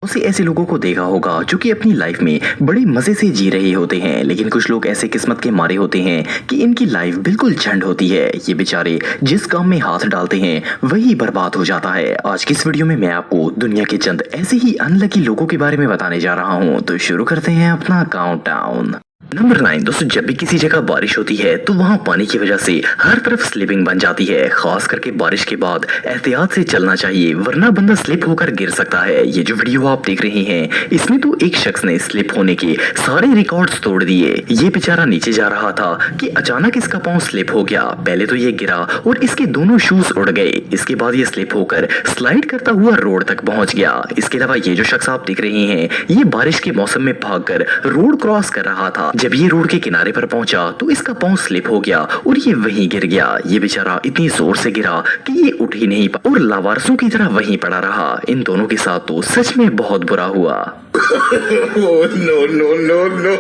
से ऐसे लोगों को देखा होगा जो कि अपनी लाइफ में बड़े मजे से जी रहे होते हैं, लेकिन कुछ लोग ऐसे किस्मत के मारे होते हैं कि इनकी लाइफ बिल्कुल झंड होती है। ये बेचारे जिस काम में हाथ डालते हैं वही बर्बाद हो जाता है। आज की इस वीडियो में मैं आपको दुनिया के चंद ऐसे ही अनलकी लोगों के बारे में बताने जा रहा हूँ। तो शुरू करते हैं अपना काउंटडाउन। नंबर 9 दोस्तों, जब भी किसी जगह बारिश होती है तो वहाँ पानी की वजह से हर तरफ स्लिपिंग बन जाती है। खास करके बारिश के बाद एहतियात से चलना चाहिए, वरना बंदा स्लिप होकर गिर सकता है। ये जो वीडियो आप देख रहे हैं इसमें तो एक शख्स ने स्लिप होने के सारे रिकॉर्ड्स तोड़ दिए। ये बेचारा नीचे जा रहा था कि अचानक इसका पाँव स्लिप हो गया। पहले तो ये गिरा और इसके दोनों शूज उड़ गए। इसके बाद ये स्लिप होकर स्लाइड करता हुआ रोड तक पहुंच गया। इसके अलावा ये जो शख्स आप देख रहे हैं ये बारिश के मौसम में भागकर रोड क्रॉस कर रहा था। जब ये रोड के किनारे पर पहुंचा तो इसका पांव स्लिप हो गया और ये वहीं गिर गया। ये बेचारा इतनी जोर से गिरा कि ये उठ ही नहीं पाया और लावारसों की तरह वहीं पड़ा रहा। इन दोनों के साथ तो सच में बहुत बुरा हुआ। no, no, no, no.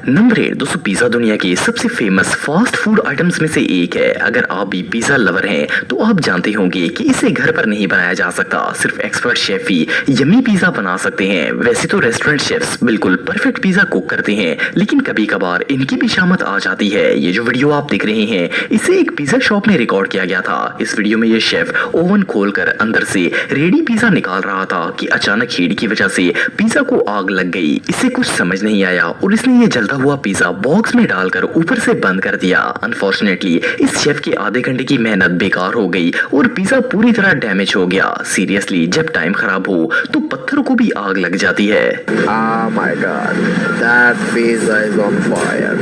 Number 8 दोस्तों, पिज्जा दुनिया की सबसे फेमस फास्ट फूड आइटम्स में से एक है। अगर आप भी पिज्जा लवर हैं तो आप जानते होंगे कि इसे घर पर नहीं बनाया जा सकता। सिर्फ एक्सपर्ट शेफ ही यम्मी पिज्जा बना सकते हैं। वैसे तो रेस्टोरेंट शेफ्स बिल्कुल परफेक्ट पिज्जा कुक करते हैं, लेकिन कभी कभार इनकी भी शामत आ जाती है। ये जो वीडियो आप देख रहे हैं इसे एक पिज्जा शॉप में रिकॉर्ड किया गया था। इस वीडियो में ये शेफ ओवन खोलकर अंदर से रेडी पिज्जा निकाल रहा था कि अचानक हीट की वजह से पिज्जा को आग लग गई। इसे कुछ समझ नहीं आया और इसने ये जलता हुआ पिज्जा बॉक्स में डालकर ऊपर से बंद कर दिया। अनफॉर्चुनेटली इस शेफ के आधे घंटे की मेहनत बेकार हो गई और पिज्जा पूरी तरह डैमेज हो गया। सीरियसली जब टाइम खराब हो तो पत्थरों को भी आग लग जाती है। Oh my God, that pizza is on fire.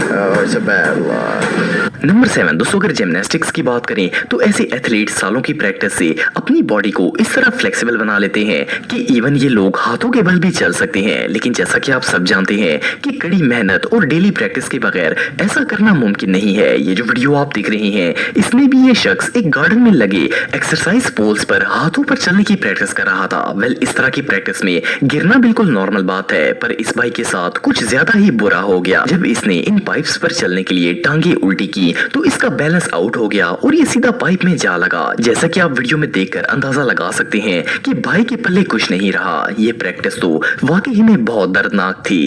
Oh, it's a bad luck. Number 7 दोस्तों, अगर जिम्नास्टिक्स की बात करें तो ऐसे एथलीट सालों की प्रैक्टिस से अपनी बॉडी को इस तरह फ्लेक्सिबल बना लेते हैं कि इवन ये लोग हाथों के बल भी चल सकते हैं। लेकिन जैसा कि आप सब जानते हैं कि कड़ी मेहनत और डेली प्रैक्टिस के बगैर ऐसा करना मुमकिन नहीं है। ये जो वीडियो आप देख रहे हैं इसमें भी ये शख्स एक गार्डन में लगे एक्सरसाइज पोल्स पर हाथों पर चलने की प्रैक्टिस कर रहा था। वेल, इस तरह की प्रैक्टिस में गिरना बिल्कुल नॉर्मल बात है, पर इस भाई के साथ कुछ ज्यादा ही बुरा हो गया। जब इसने इन पाइप्स पर चलने के लिए टांगे उल्टी की तो इसका बैलेंस आउट हो गया और ये सीधा पाइप में जा लगा। जैसा कि आप वीडियो में देखकर अंदाजा लगा सकते हैं कि भाई के पल्ले कुछ नहीं रहा। ये प्रैक्टिस तो वाकई में बहुत दर्दनाक थी।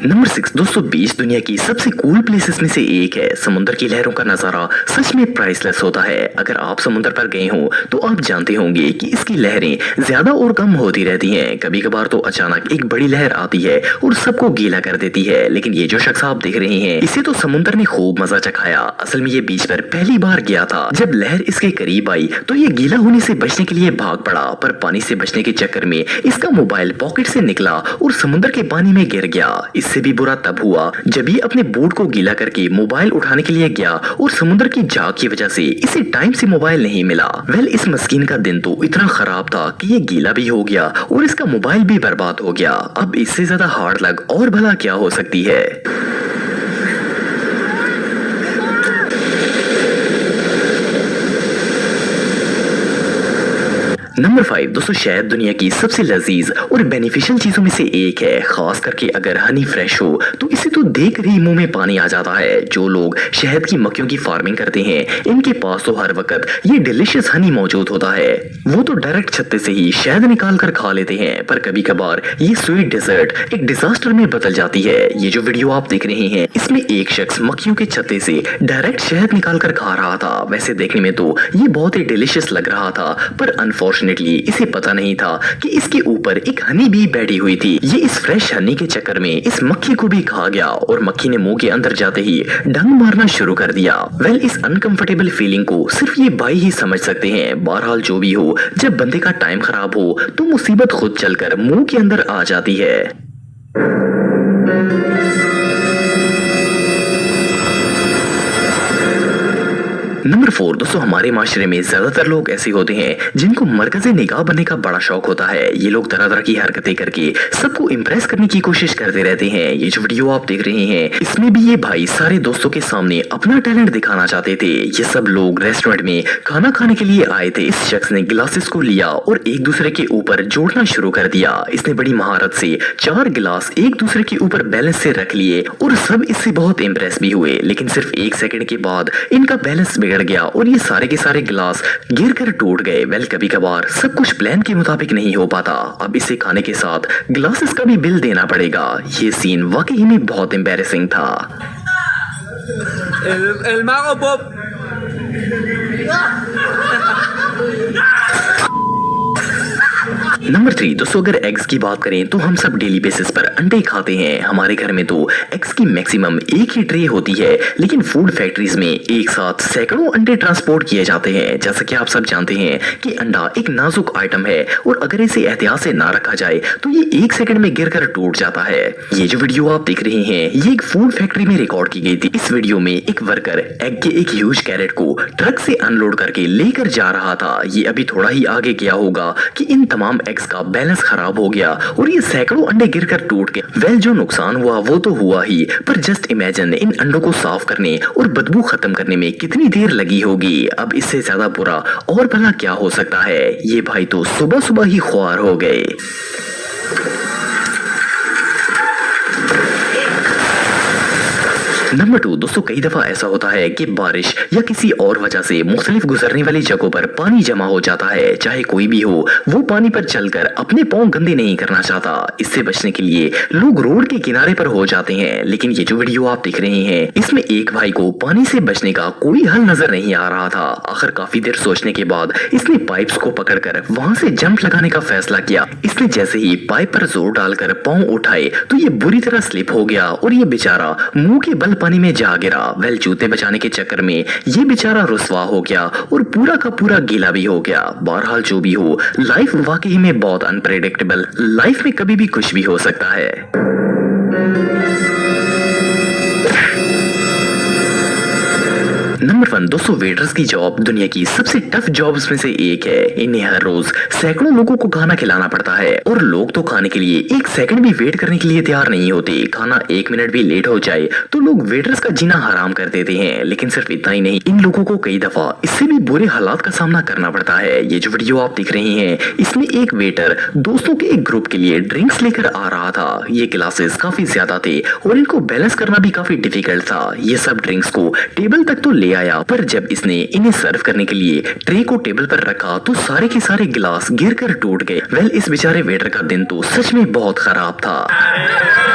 नंबर 6 दोस्तों, बीच दुनिया की सबसे कूल प्लेसेस में से एक है। समुद्र की लहरों का नजारा सच में प्राइसलेस होता है। अगर आप समुद्र पर गए हो तो आप जानते होंगे कि इसकी लहरें ज्यादा और कम होती रहती हैं। कभी कभार तो अचानक एक बड़ी लहर आती है और सबको गीला कर देती है। लेकिन ये जो शख्स आप देख रहे हैं इसे तो समुद्र ने खूब मजा चखाया। असल में ये बीच पर पहली बार गया था। जब लहर इसके करीब आई तो ये गीला होने से बचने के लिए भाग पड़ा, पर पानी से बचने के चक्कर में इसका मोबाइल पॉकेट से निकला और समुद्र के पानी में गिर गया। इससे भी बुरा तब हुआ जब ये अपने बूट को गीला करके मोबाइल उठाने के लिए गया और समुद्र की झाग की वजह से इसे टाइम से मोबाइल नहीं मिला। वेल, इस मस्कीन का दिन तो इतना खराब था कि ये गीला भी हो गया और इसका मोबाइल भी बर्बाद हो गया। अब इससे ज्यादा हार्ड लक और भला क्या हो सकती है। नंबर 5 दोस्तों, शहद दुनिया की सबसे लजीज और बेनिफिशियल चीजों में से एक है। खास करके अगर हनी फ्रेश हो तो इसे तो देख ही मुंह में पानी आ जाता है। जो लोग शहद की मक्खियों की फार्मिंग करते हैं इनके पास तो हर वक्त ये डिलीशियस हनी मौजूद होता है। वो तो डायरेक्ट छत्ते से ही शहद निकाल कर खा लेते हैं, पर कभी कभार ये स्वीट डेजर्ट एक डिजास्टर में बदल जाती है। ये जो वीडियो आप देख रहे हैं इसमें एक शख्स मक्खियों के छत्ते से डायरेक्ट शहद निकाल कर खा रहा था। वैसे देखने में तो ये बहुत ही डिलीशियस लग रहा था, पर अनफॉर्चुनेटली इसे पता नहीं था कि इसके ऊपर एक हनी बी बैठी हुई थी। ये इस फ्रेश हनी के चक्कर में इस मक्खी को भी खा गया और मक्खी ने मुंह के अंदर जाते ही डंग मारना शुरू कर दिया। वेल, इस अनकंफर्टेबल फीलिंग को सिर्फ ये भाई ही समझ सकते हैं। बहरहाल जो भी हो, जब बंदे का टाइम खराब हो तो मुसीबत खुद चलकर मुंह के अंदर आ जाती है। नंबर 4 दोस्तों, हमारे माशरे में ज्यादातर लोग ऐसे होते हैं जिनको मरकज़े निगाह बनने का बड़ा शौक होता है। ये लोग तरह तरह की हरकतें करके सबको इम्प्रेस करने की कोशिश करते रहते हैं। ये जो वीडियो आप देख रहे हैं, इसमें भी ये भाई सारे दोस्तों के सामने अपना टैलेंट दिखाना चाहते थे। ये सब लोग रेस्टोरेंट में खाना खाने के लिए आए थे। इस शख्स ने ग्लासेस को लिया और एक दूसरे के ऊपर जोड़ना शुरू कर दिया। इसने बड़ी महारत से 4 गिलास एक दूसरे के ऊपर बैलेंस से रख लिए और सब इससे बहुत इम्प्रेस भी हुए। लेकिन सिर्फ 1 सेकंड के बाद इनका बैलेंस बिगड़ गया और ये सारे के सारे गिलास गिर कर टूट गए। वेल, कभी कभार सब कुछ प्लान के मुताबिक नहीं हो पाता। अब इसे खाने के साथ ग्लासेस का भी बिल देना पड़ेगा। ये सीन वाकई में बहुत एम्बैरेसिंग था। El mago Bob. नंबर 3 दोस्तों, अगर एग्स की बात करें तो हम सब डेली बेसिस पर अंडे खाते हैं। हमारे घर में तो एग्स की मैक्सिमम एक ही ट्रे होती है, लेकिन फूड फैक्ट्रीज में एक साथ सैकड़ों अंडे ट्रांसपोर्ट किए जाते हैं। जैसा कि आप सब जानते हैं कि अंडा एक नाजुक आइटम है और अगर इसे एहतियात से ना रखा जाए तो ये 1 सेकंड में गिरकर टूट जाता है। ये जो वीडियो आप देख रहे हैं, ये एक फूड फैक्ट्री में रिकॉर्ड की गई थी। इस वीडियो में एक वर्कर एग के एक ह्यूज कैरेट को ट्रक से अनलोड करके लेकर जा रहा था। ये अभी थोड़ा ही आगे गया होगा कि इन तमाम एग्स का बैलेंस खराब हो गया और ये सैकड़ों अंडे गिरकर टूट गए। वेल, जो नुकसान हुआ वो तो हुआ ही, पर जस्ट इमेजिन इन अंडों को साफ करने और बदबू खत्म करने में कितनी देर लगी होगी। अब इससे ज्यादा बुरा और भला क्या हो सकता है। ये भाई तो सुबह सुबह ही ख्वार हो गए। नंबर 2 दोस्तों, कई दफा ऐसा होता है कि बारिश या किसी और वजह से मुख्तलिफ गुजरने वाली जगहों पर पानी जमा हो जाता है। चाहे कोई भी हो, वो पानी पर चलकर अपने पांव गंदे नहीं करना चाहता। इससे बचने के लिए लोग रोड के किनारे पर हो जाते हैं। लेकिन ये जो वीडियो आप देख रहे हैं, इसमें एक भाई को पानी से बचने का कोई हल नजर नहीं आ रहा था। आखिर काफी देर सोचने के बाद इसने पाइप्स को पकड़कर वहां से जंप लगाने का फैसला किया। इसने जैसे ही पाइप पर जोर डालकर पांव उठाए तो ये बुरी तरह स्लिप हो गया और ये बेचारा मुंह के बल पानी में जा गिरा। वेल, जूते बचाने के चक्कर में ये बेचारा रुस्वा हो गया और पूरा का पूरा गीला भी हो गया। बहरहाल जो भी हो, लाइफ वाकई में बहुत अनप्रेडिक्टेबल। लाइफ में कभी भी कुछ भी हो सकता है। नंबर 1 दोस्तों, वेटर्स की जॉब दुनिया की सबसे टफ जॉब्स में से एक है। इन्हें हर रोज सैकड़ों लोगों को खाना खिलाना पड़ता है और लोग तो खाने के लिए 1 सेकंड भी वेट करने के लिए तैयार नहीं होते। खाना 1 मिनट भी लेट हो जाए तो लोग वेटर्स का जीना हराम कर देते हैं। लेकिन सिर्फ इतना ही नहीं, इन लोगों को कई दफा इससे भी बुरे हालात का सामना करना पड़ता है। ये जो वीडियो आप देख रहे हैं, इसमें एक वेटर दोस्तों के एक ग्रुप के लिए ड्रिंक्स लेकर आ रहा था। ये ग्लासेस काफी ज्यादा थे और इनको बैलेंस करना भी काफी डिफिकल्ट था। ये सब ड्रिंक्स को टेबल तक तो ले आया, पर जब इसने इन्हें सर्व करने के लिए ट्रे को टेबल पर रखा तो सारे के सारे गिलास गिरकर टूट गए। वेल, इस बेचारे वेटर का दिन तो सच में बहुत खराब था।